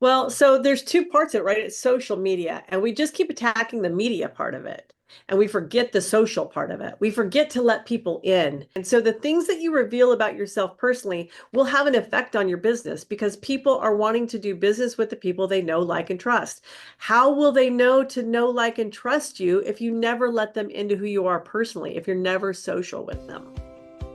Well, so there's two parts of it, right? It's social media, and we just keep attacking the media part of it. And we forget the social part of it. We forget to let people in. And so the things that you reveal about yourself personally will have an effect on your business because people are wanting to do business with the people they know, like, and trust. How will they know, like, and trust you if you never let them into who you are personally, if you're never social with them?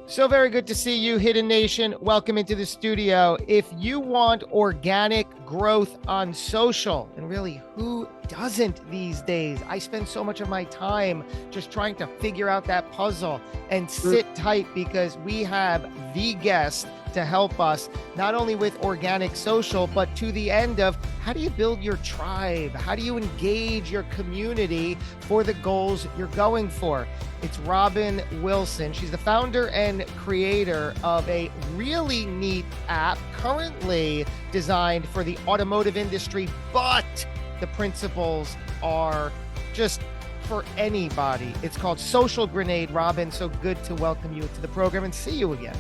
So very good to see you, Hidden Nation. Welcome into the studio. If you want organic growth on social, and really, who doesn't these days? I spend so much of my time just trying to figure out that puzzle, and sit tight because we have the guest to help us not only with organic social, but to the end of how do you build your tribe? How do you engage your community for the goals you're going for? It's Robin Wilson. She's the founder and creator of a really neat app currently designed for the automotive industry, but the principles are just for anybody. It's called Social Grenade. Robin, so good to welcome you to the program and see you again.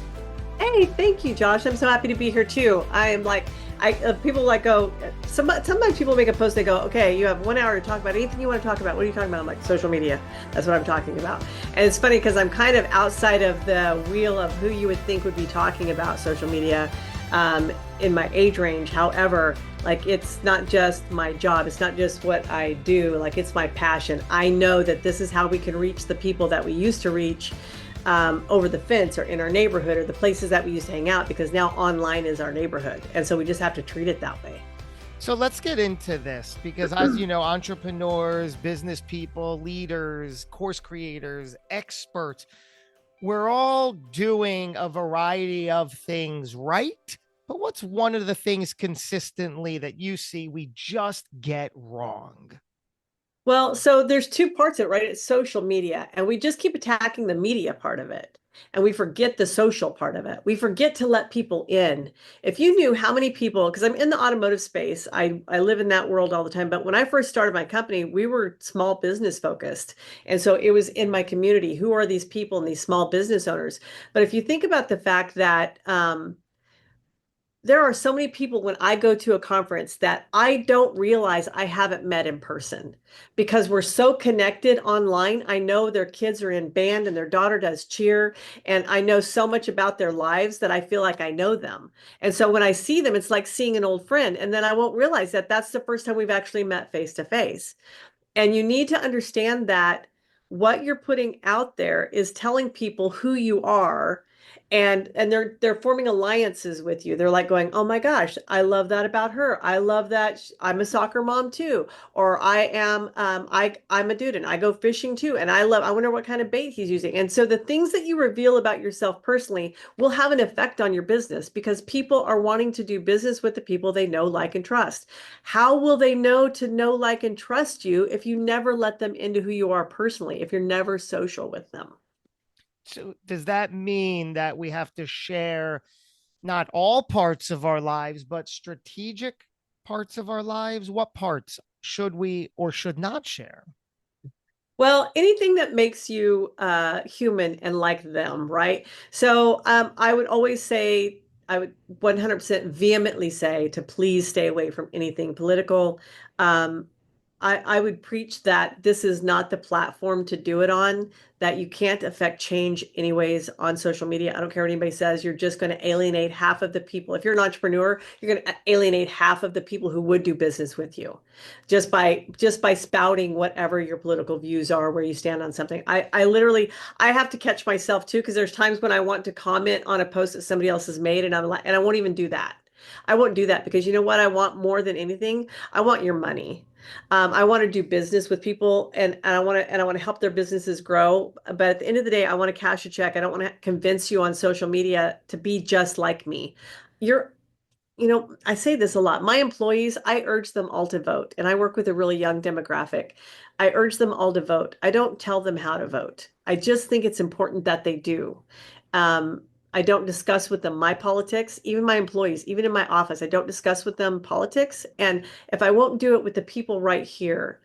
Hey, thank you, Josh. I'm so happy to be here too. I am like, people like go, sometimes people make a post, they go, okay, you have 1 hour to talk about anything you want to talk about. What are you talking about? I'm like, social media. That's what I'm talking about. And it's funny because I'm kind of outside of the wheel of who you would think would be talking about social media in my age range. However, like, it's not just my job. It's not just what I do. Like, it's my passion. I know that this is how we can reach the people that we used to reach over the fence or in our neighborhood or the places that we used to hang out, because now online is our neighborhood. And so we just have to treat it that way. So let's get into this because, as you know, entrepreneurs, business people, leaders, course creators, experts, we're all doing a variety of things, right? But what's one of the things consistently that you see we just get wrong? Well, so there's two parts of it, right? It's social media, and we just keep attacking the media part of it. And we forget the social part of it. We forget to let people in. If you knew how many people, because I'm in the automotive space, I live in that world all the time. But when I first started my company, we were small business focused. And so it was in my community. Who are these people and these small business owners? But if you think about the fact that there are so many people when I go to a conference that I don't realize I haven't met in person because we're so connected online. I know their kids are in band and their daughter does cheer, and I know so much about their lives that I feel like I know them. And so when I see them, it's like seeing an old friend, and then I won't realize that that's the first time we've actually met face to face. And you need to understand that what you're putting out there is telling people who you are, and they're forming alliances with you. They're like going, "Oh my gosh, I love that about her. I love that I'm a soccer mom too, or I'm a dude and I go fishing too, and I wonder what kind of bait he's using." And so the things that you reveal about yourself personally will have an effect on your business because people are wanting to do business with the people they know, like, and trust. How will they know, like, and trust you if you never let them into who you are personally, if you're never social with them? So, does that mean that we have to share not all parts of our lives, but strategic parts of our lives? What parts should we or should not share? Well, anything that makes you human and like them, right? So I would always say, I would 100% vehemently say to please stay away from anything political. Um, I would preach that this is not the platform to do it on, that you can't affect change anyways on social media. I don't care what anybody says, you're just going to alienate half of the people. If you're an entrepreneur, you're going to alienate half of the people who would do business with you just by spouting whatever your political views are, where you stand on something. I literally I have to catch myself too, because there's times when I want to comment on a post that somebody else has made, and I'm like, and I won't even do that. I won't do that because you know what I want more than anything? I want your money. I want to do business with people, and I want to help their businesses grow. But at the end of the day, I want to cash a check. I don't want to convince you on social media to be just like me. You're I say this a lot. My employees, I urge them all to vote, and I work with a really young demographic. I urge them all to vote. I don't tell them how to vote. I just think it's important that they do. Um, I don't discuss with them my politics, even my employees, even in my office. I don't discuss with them politics. And if I won't do it with the people right here,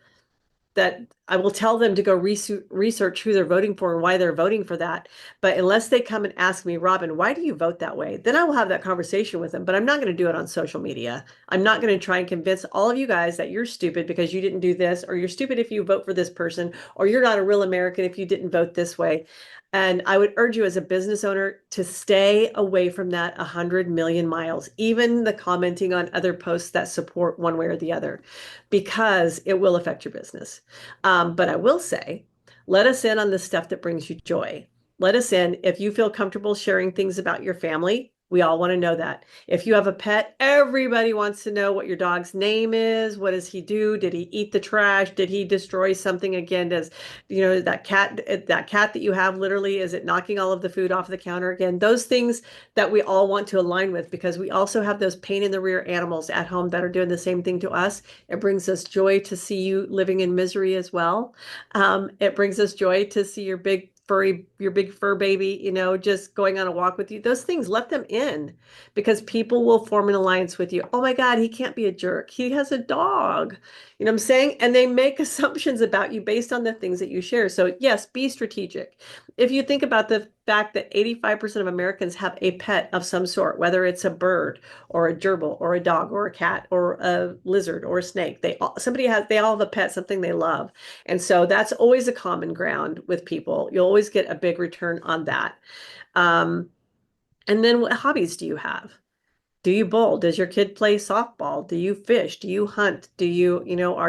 that I will tell them to go research who they're voting for and why they're voting for that. But unless they come and ask me, Robin, why do you vote that way? Then I will have that conversation with them. But I'm not going to do it on social media. I'm not going to try and convince all of you guys that you're stupid because you didn't do this, or you're stupid if you vote for this person, or you're not a real American if you didn't vote this way. And I would urge you as a business owner to stay away from that 100 million miles, even the commenting on other posts that support one way or the other, because it will affect your business. But I will say, let us in on the stuff that brings you joy. Let us in if you feel comfortable sharing things about your family. We all want to know that. If you have a pet, everybody wants to know what your dog's name is. What does he do? Did he eat the trash? Did he destroy something again? Does, that cat that you have literally, is it knocking all of the food off the counter again? Those things that we all want to align with, because we also have those pain in the rear animals at home that are doing the same thing to us. It brings us joy to see you living in misery as well. It brings us joy to see your big fur baby, just going on a walk with you. Those things, let them in, because people will form an alliance with you. Oh my God, he can't be a jerk. He has a dog. You know what I'm saying? And they make assumptions about you based on the things that you share. So yes, be strategic. If you think about the fact that 85% of Americans have a pet of some sort, whether it's a bird or a gerbil or a dog or a cat or a lizard or a snake, they all have a pet, something they love. And so that's always a common ground with people. You'll always get a big return on that. Um, and then what hobbies do you have? Do you bowl? Does your kid play softball? Do you fish? Do you hunt? Are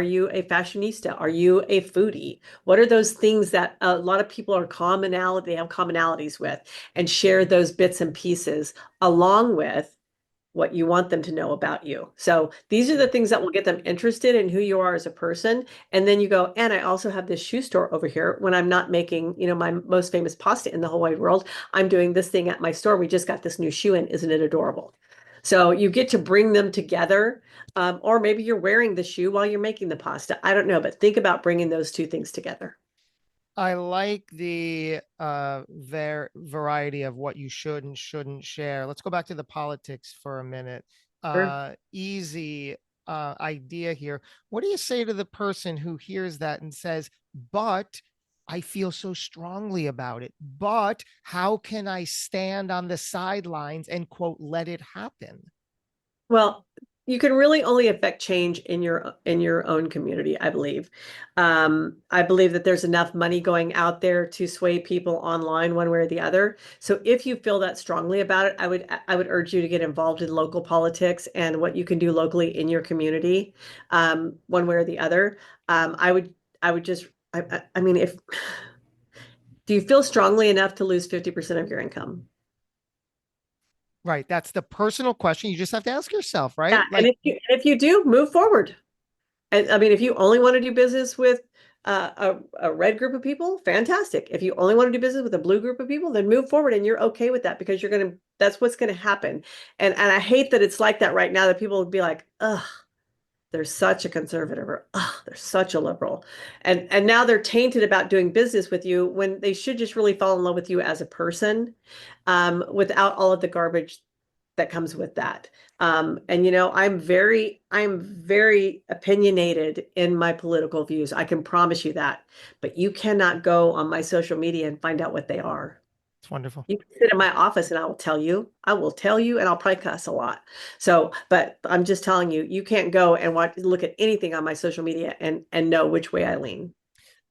you a fashionista? Are you a foodie? What are those things that a lot of people they have commonalities with, and share those bits and pieces along with what you want them to know about you. So these are the things that will get them interested in who you are as a person. And then you go, and I also have this shoe store over here. When I'm not making, my most famous pasta in the whole wide world, I'm doing this thing at my store. We just got this new shoe in. Isn't it adorable? So you get to bring them together. Or maybe you're wearing the shoe while you're making the pasta. I don't know, but think about bringing those two things together. I like the variety of what you should and shouldn't share. Let's go back to the politics for a minute. Sure. Easy idea here. What do you say to the person who hears that and says, but I feel so strongly about it, but how can I stand on the sidelines and quote, let it happen? Well, you can really only affect change in your own community, I believe. I believe that there's enough money going out there to sway people online one way or the other. So if you feel that strongly about it, I would urge you to get involved in local politics and what you can do locally in your community, one way or the other. I would just I mean, if do you feel strongly enough to lose 50% of your income? Right. That's the personal question you just have to ask yourself, Yeah, right? and Like, if you do, move forward. And I mean, if you only want to do business with a red group of people, fantastic. If you only want to do business with a blue group of people, then move forward and you're okay with that, because that's what's going to happen. And I hate that it's like that right now, that people would be like, ugh, they're such a conservative, or ugh, they're such a liberal. And now they're tainted about doing business with you, when they should just really fall in love with you as a person, without all of the garbage that comes with that. And I'm very opinionated in my political views. I can promise you that. But you cannot go on my social media and find out what they are. it's wonderful. You can sit in my office and I will tell you. I will tell you, and I'll probably cuss a lot. So, but I'm just telling you, you can't go and look at anything on my social media and know which way I lean.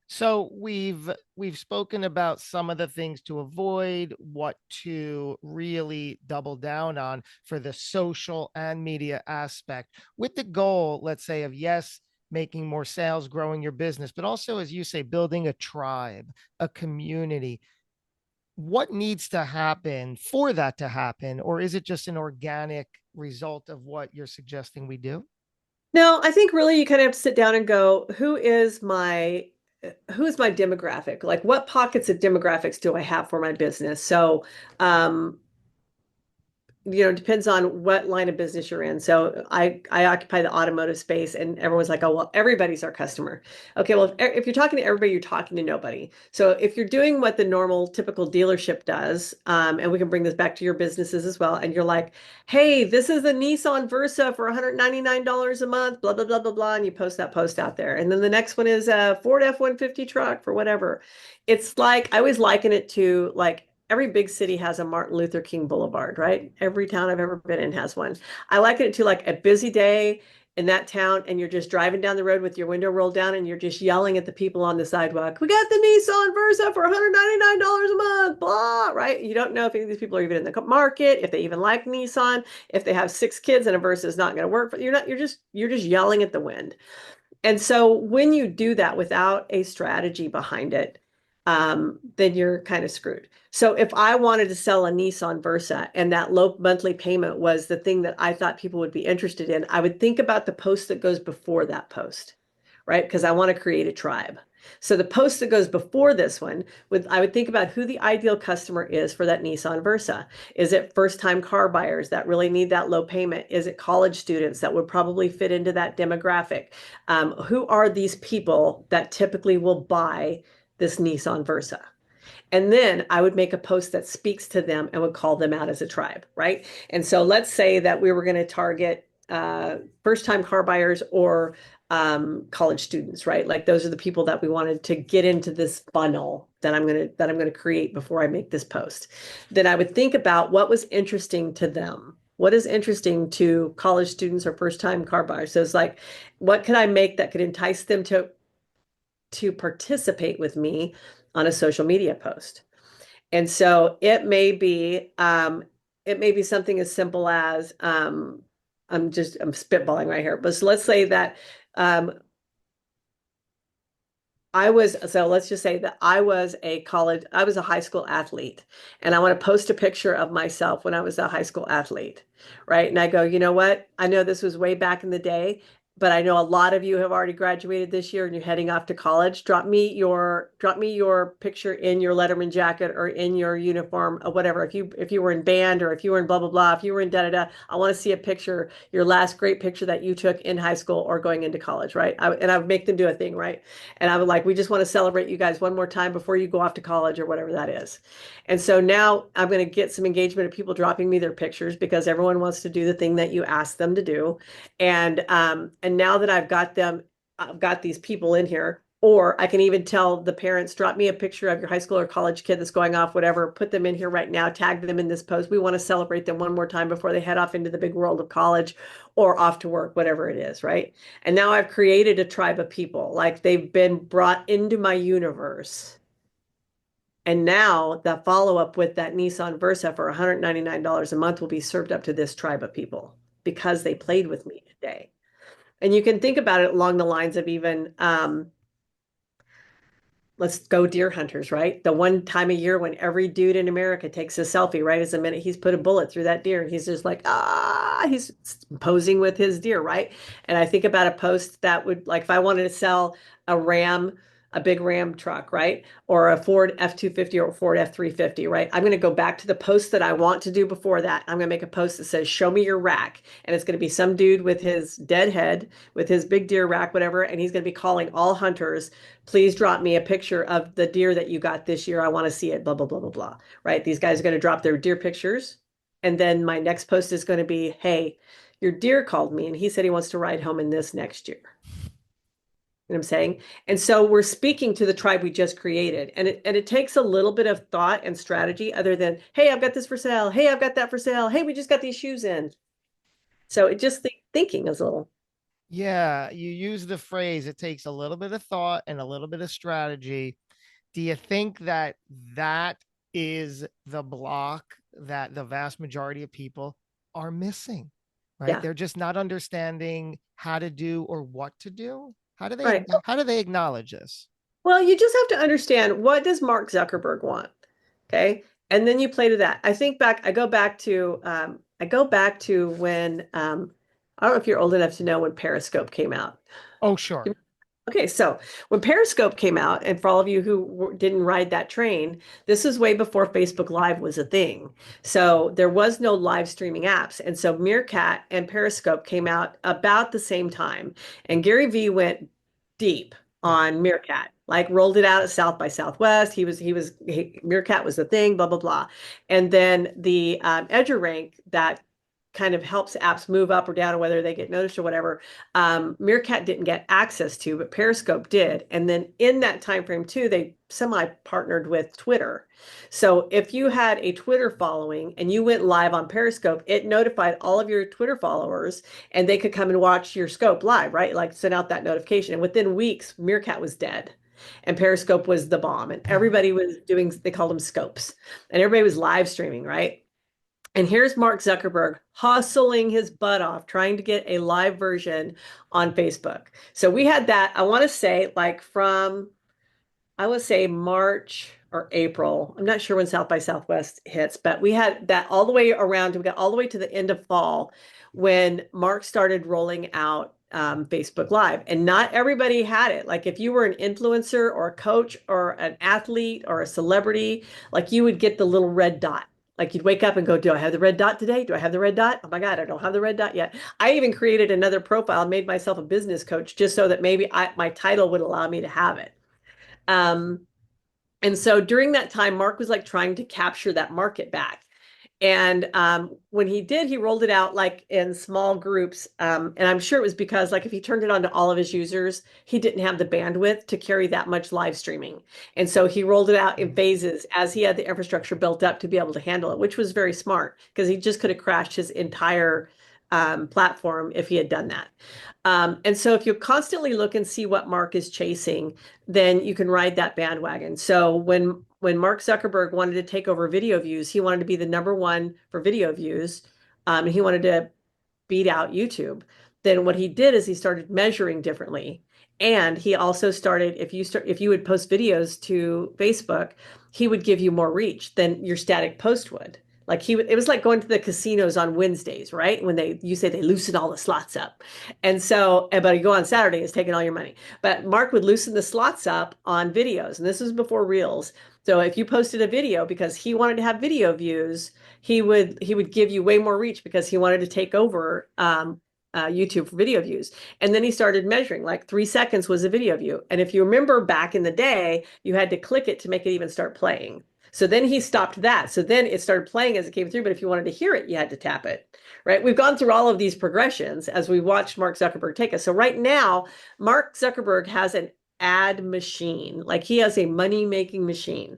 So we've spoken about some of the things to avoid, what to really double down on for the social and media aspect, with the goal, let's say, of yes, making more sales, growing your business, but also, as you say, building a tribe, a community. What needs to happen for that to happen, or is it just an organic result of what you're suggesting we do? No, I think really you kind of have to sit down and go, who is my demographic? Like, what pockets of demographics do I have for my business? So, um, depends on what line of business you're in. So I occupy the automotive space, and everyone's like, oh, well, everybody's our customer. Okay, well, if you're talking to everybody, you're talking to nobody. So if you're doing what the normal typical dealership does, and we can bring this back to your businesses as well, and you're like, hey, this is the Nissan Versa for $199 a month, blah blah blah blah blah, and you post that post out there, and then the next one is a Ford F-150 truck for whatever. It's like I always liken it to like every big city has a Martin Luther King Boulevard, right? Every town I've ever been in has one. I liken it to like a busy day in that town, and you're just driving down the road with your window rolled down, and you're just yelling at the people on the sidewalk. We got the Nissan Versa for $199 a month, blah, right? You don't know if any of these people are even in the market, if they even like Nissan, if they have six kids and a Versa is not going to work. But you're just yelling at the wind. And so when you do that without a strategy behind it, then you're kind of screwed. So if I wanted to sell a Nissan Versa and that low monthly payment was the thing that I thought people would be interested in, I would think about the post that goes before that post, right? Because I want to create a tribe. So the post that goes before this one, I would think about who the ideal customer is for that Nissan Versa. Is it first-time car buyers that really need that low payment? Is it college students that would probably fit into that demographic? Who are these people that typically will buy this Nissan Versa? And then I would make a post that speaks to them and would call them out as a tribe, right? And so let's say that we were going to target first-time car buyers or college students, right? Like those are the people that we wanted to get into this funnel that I'm gonna create before I make this post. Then I would think about what was interesting to them. What is interesting to college students or first-time car buyers? So it's like, what could I make that could entice them to participate with me on a social media post? And so it may be something as simple as I'm spitballing right here, but so let's say that um, let's just say that I was a high school athlete, and I want to post a picture of myself when I was a high school athlete, right? And I go, you know what? I know this was way back in the day, but I know a lot of you have already graduated this year and you're heading off to college. Drop me your picture in your Letterman jacket or in your uniform or whatever. If you were in band or if you were in blah blah blah, if you were in da da da, I want to see a picture, your last great picture that you took in high school or going into college, right? And I would make them do a thing, right? And I would like, we just want to celebrate you guys one more time before you go off to college or whatever that is. And so now I'm going to get some engagement of people dropping me their pictures because everyone wants to do the thing that you ask them to do. And now that I've got these people in here, or I can even tell the parents, drop me a picture of your high school or college kid that's going off, whatever, put them in here right now, tag them in this post. We want to celebrate them one more time before they head off into the big world of college or off to work, whatever it is, right? And now I've created a tribe of people, like they've been brought into my universe. And now the follow-up with that Nissan Versa for $199 a month will be served up to this tribe of people because they played with me today. And you can think about it along the lines of even let's go deer hunters, right? The one time a year when every dude in America takes a selfie, right? Is the minute he's put a bullet through that deer and he's just like, he's posing with his deer, right? And I think about a post that would, like, if I wanted to sell a Ram, a big Ram truck, right? Or a Ford F-250 or a Ford F-350, right? I'm going to go back to the post that I want to do before that. I'm going to make a post that says, show me your rack. And it's going to be some dude with his dead head, with his big deer rack, whatever. And he's going to be calling all hunters, please drop me a picture of the deer that you got this year. I want to see it, blah, blah, blah, blah, blah. Right? These guys are going to drop their deer pictures. And then my next post is going to be, hey, your deer called me and he said he wants to ride home in this next year. You know what I'm saying? And so we're speaking to the tribe we just created. And it takes a little bit of thought and strategy other than, hey, I've got this for sale. Hey, I've got that for sale. Hey, we just got these shoes in. So it just thinking is a little, Yeah, you use the phrase, it takes a little bit of thought and a little bit of strategy. Do you think that that is the block that the vast majority of people are missing? Right? yeah, They're just not understanding how to do or what to do. right. How do they acknowledge this? Well, you just have to understand, what does Mark Zuckerberg want? Okay. And then you play to that. I go back to when I don't know if you're old enough to know when Periscope came out. Oh, sure. Okay, so when Periscope came out, and for all of you who didn't ride that train, this is way before Facebook Live was a thing. So there was no live streaming apps. And so Meerkat and Periscope came out about the same time. And Gary Vee went deep Yeah. on Meerkat, like rolled it out at South by Southwest. Meerkat was the thing, blah, blah, blah. And then the EduRank that kind of helps apps move up or down, or whether they get noticed or whatever, Meerkat didn't get access to, but Periscope did. And then in that time frame too, they semi-partnered with Twitter. So if you had a Twitter following and you went live on Periscope, it notified all of your Twitter followers and they could come and watch your scope live, right? Like send out that notification. And within weeks, Meerkat was dead. And Periscope was the bomb. And everybody was doing, they called them scopes. And everybody was live streaming, right? And here's Mark Zuckerberg hustling his butt off, trying to get a live version on Facebook. So we had that, I want to say, like from I would say March or April. I'm not sure when South by Southwest hits, but we had that all the way around. We got all the way to the end of fall when Mark started rolling out Facebook Live. And not everybody had it. Like if you were an influencer or a coach or an athlete or a celebrity, like you would get the little red dot. Like you'd wake up and go, do I have the red dot today? Do I have the red dot? Oh my God, I don't have the red dot yet. I even created another profile, made myself a business coach just so that maybe my title would allow me to have it. Um, and so during that time, Mark was like trying to capture that market back. And when he did, he rolled it out like in small groups. And I'm sure it was because, like, if he turned it on to all of his users, he didn't have the bandwidth to carry that much live streaming. And so he rolled it out in phases as he had the infrastructure built up to be able to handle it, which was very smart because he just could have crashed his entire platform if he had done that. And so if you constantly look and see what Mark is chasing, then you can ride that bandwagon. So when Mark Zuckerberg wanted to take over video views, he wanted to be the number one for video views. And he wanted to beat out YouTube. Then what he did is he started measuring differently. And he also started, if you would post videos to Facebook, he would give you more reach than your static post would. Like it was like going to the casinos on Wednesdays, right? When you say they loosen all the slots up. And so, but you go on Saturday, it's taking all your money. But Mark would loosen the slots up on videos. And this was before Reels. So if you posted a video because he wanted to have video views, he would give you way more reach because he wanted to take over YouTube for video views. And then he started measuring like 3 seconds was a video view. And if you remember back in the day, you had to click it to make it even start playing. So then he stopped that. So then it started playing as it came through. But if you wanted to hear it, you had to tap it, right? We've gone through all of these progressions as we watched Mark Zuckerberg take us. So right now, Mark Zuckerberg has an ad machine, like he has a money making machine.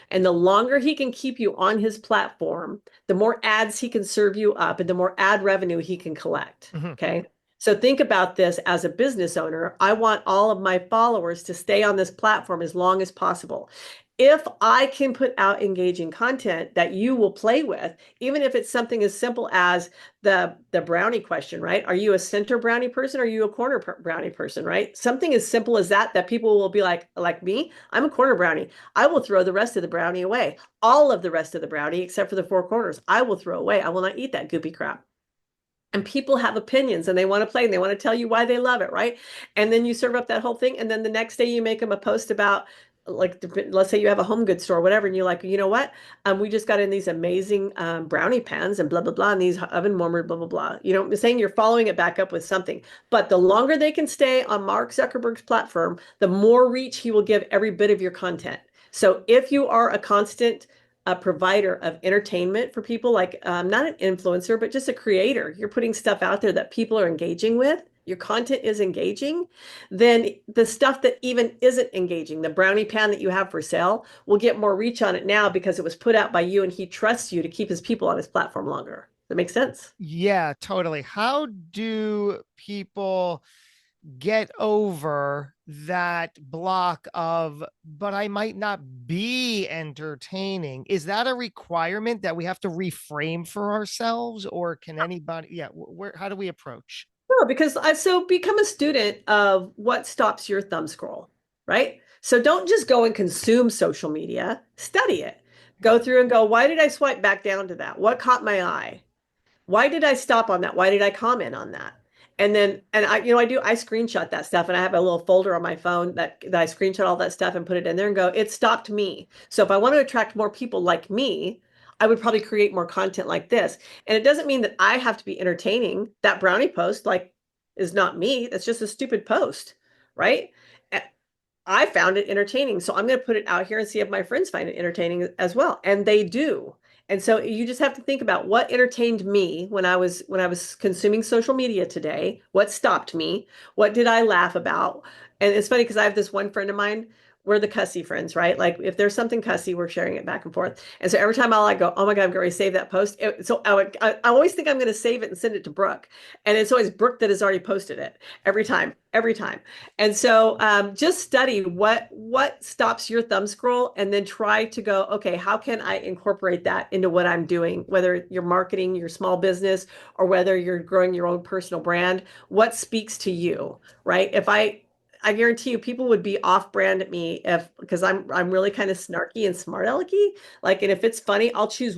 And the longer he can keep you on his platform, the more ads he can serve you up and the more ad revenue he can collect. Mhm. Okay. So think about this as a business owner. I want all of my followers to stay on this platform as long as possible. If I can put out engaging content that you will play with, even if it's something as simple as the brownie question, right? Are you a center brownie person? Or are you a corner brownie person, right? Something as simple as that people will be like me, I'm a corner brownie. I will throw the rest of the brownie away. All of the rest of the brownie, except for the four corners, I will throw away. I will not eat that goopy crap. And people have opinions and they want to play and they want to tell you why they love it, right? And then you serve up that whole thing. And then the next day you make them a post about, like, let's say you have a home goods store or whatever, and you're like, you know what? We just got in these amazing brownie pans and blah, blah, blah, and these oven warmers, blah, blah, blah. You know, I'm saying you're following it back up with something. But the longer they can stay on Mark Zuckerberg's platform, the more reach he will give every bit of your content. So if you are a constant a provider of entertainment for people, like not an influencer, but just a creator. You're putting stuff out there that people are engaging with. Your content is engaging, then the stuff that even isn't engaging, the brownie pan that you have for sale, will get more reach on it now because it was put out by you and he trusts you to keep his people on his platform longer. Does that make sense? Yeah, totally. How do people get over that block of, but I might not be entertaining? Is that a requirement that we have to reframe for ourselves, or can anybody, yeah, where, how do we approach? No, because so become a student of what stops your thumb scroll, right? So don't just go and consume social media, study it. Go through and go, why did I swipe back down to that? What caught my eye? Why did I stop on that? Why did I comment on that? And then, and I screenshot that stuff and I have a little folder on my phone that I screenshot all that stuff and put it in there and go, it stopped me. So if I want to attract more people like me, I would probably create more content like this. And it doesn't mean that I have to be entertaining. That brownie post, like, is not me. That's just a stupid post, right? I found it entertaining. So I'm going to put it out here and see if my friends find it entertaining as well. And they do. And so you just have to think about what entertained me when I was consuming social media today, what stopped me, what did I laugh about? And it's funny because I have this one friend of mine, we're the cussy friends, right? Like if there's something cussy, we're sharing it back and forth. And so every time I'll like go, oh my God, I'm going to save that post. So I always think I'm going to save it and send it to Brooke. And it's always Brooke that has already posted it every time, every time. And so just study what stops your thumb scroll and then try to go, okay, how can I incorporate that into what I'm doing, whether you're marketing your small business or whether you're growing your own personal brand, what speaks to you, right? I guarantee you people would be off brand at me if because I'm really kind of snarky and smart alecky. Like, and if it's funny, I'll choose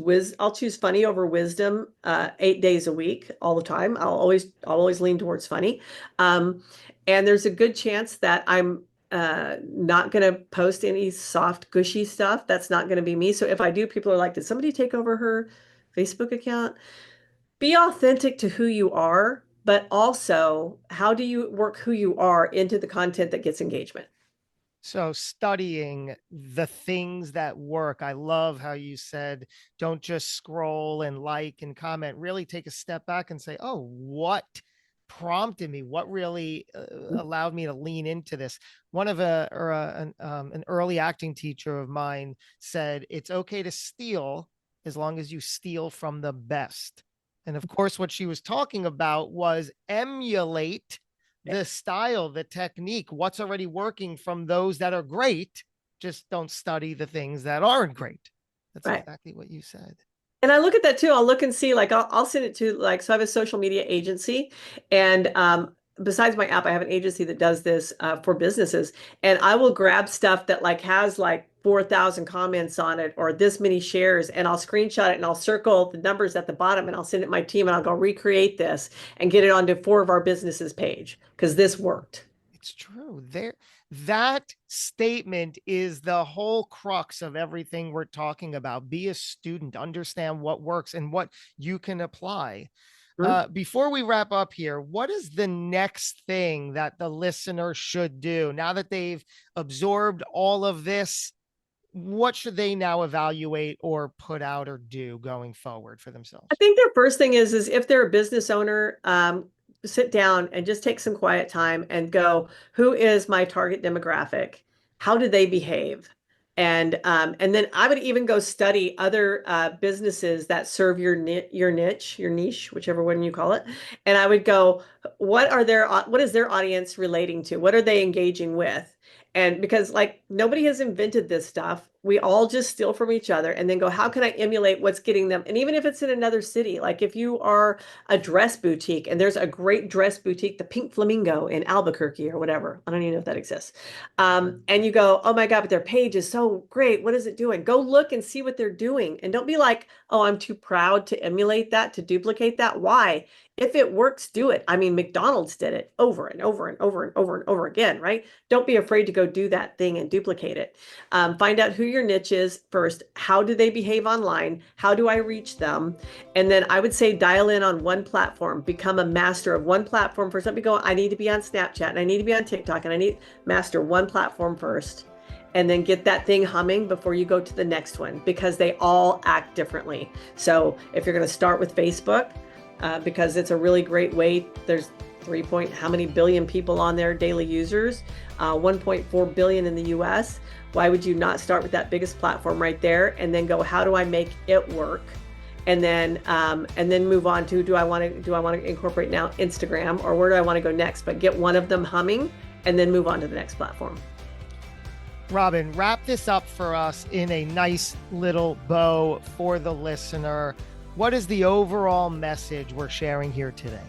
funny over wisdom 8 days a week all the time. I'll always lean towards funny. Um, and there's a good chance that I'm not going to post any soft, gushy stuff. That's not going to be me. So if I do, people are like, did somebody take over her Facebook account? Be authentic to who you are, but also how do you work who you are into the content that gets engagement? So studying the things that work. I love how you said, don't just scroll and like and comment, really take a step back and say, oh, what prompted me? What really allowed me to lean into this? One of an early acting teacher of mine said, it's okay to steal as long as you steal from the best. And of course, what she was talking about was emulate the style, the technique, what's already working from those that are great. Just don't study the things that aren't great. That's Right. exactly what you said. And I look at that too. I'll look and see, like, I'll send it to, like, so I have a social media agency. And besides my app, I have an agency that does this for businesses. And I will grab stuff that, like, has like 4,000 comments on it or this many shares. And I'll screenshot it and I'll circle the numbers at the bottom and I'll send it to my team and I'll go recreate this and get it onto 4 of our businesses page because this worked. It's true. That statement is the whole crux of everything we're talking about. Be a student, understand what works and what you can apply. Hmm? Before we wrap up here, what is the next thing that the listener should do now that they've absorbed all of this? What should they now evaluate or put out or do going forward for I themselves? think their first thing is if they're a business owner, sit down and just take some quiet time and go, who is my target demographic? How do they behave? And then I would even go study other businesses that serve your niche, whichever one you call it. And I would go, what is their audience relating to? What are they engaging with? And because like nobody has invented this stuff, we all just steal from each other and then go, how can I emulate what's getting them? And even if it's in another city, like if you are a dress boutique and there's a great dress boutique, the Pink Flamingo in Albuquerque or whatever, I don't even know if that exists. And you go, oh my God, but their page is so great. What is it doing? Go look and see what they're doing. And don't be like, oh, I'm too proud to emulate that, to duplicate that. Why? If it works, do it. I mean, McDonald's did it over and over and over and over and over again, right? Don't be afraid to go do that thing and duplicate it. Find out who your niche is first. How do they behave online? How do I reach them? And then I would say dial in on one platform, become a master of one platform first. Let me go, I need to be on Snapchat and I need to be on TikTok and I need master one platform first. And then get that thing humming before you go to the next one because they all act differently. So if you're going to start with Facebook, because it's a really great way. There's 3 point how many billion people on there, daily users, 1.4 billion in the US. Why would you not start with that biggest platform right there and then go, how do I make it work? And then move on to do I want to incorporate now Instagram or where do I want to go next? But get one of them humming and then move on to the next platform. Robin, wrap this up for us in a nice little bow for the listener. What is the overall message we're sharing here today?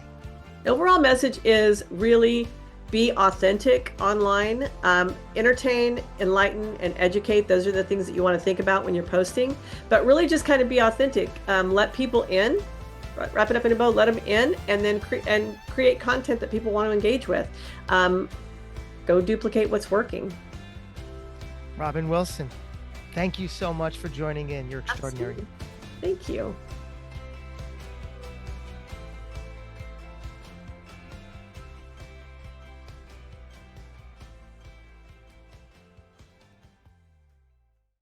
The overall message is really be authentic online, entertain, enlighten, and educate. Those are the things that you want to think about when you're posting, but really just kind of be authentic. Let people in wrap it up in a bow, let them in, and then create content that people want to engage with. Go duplicate what's working. Robin Wilson, thank you so much for joining in. You're extraordinary. Absolutely. Thank you.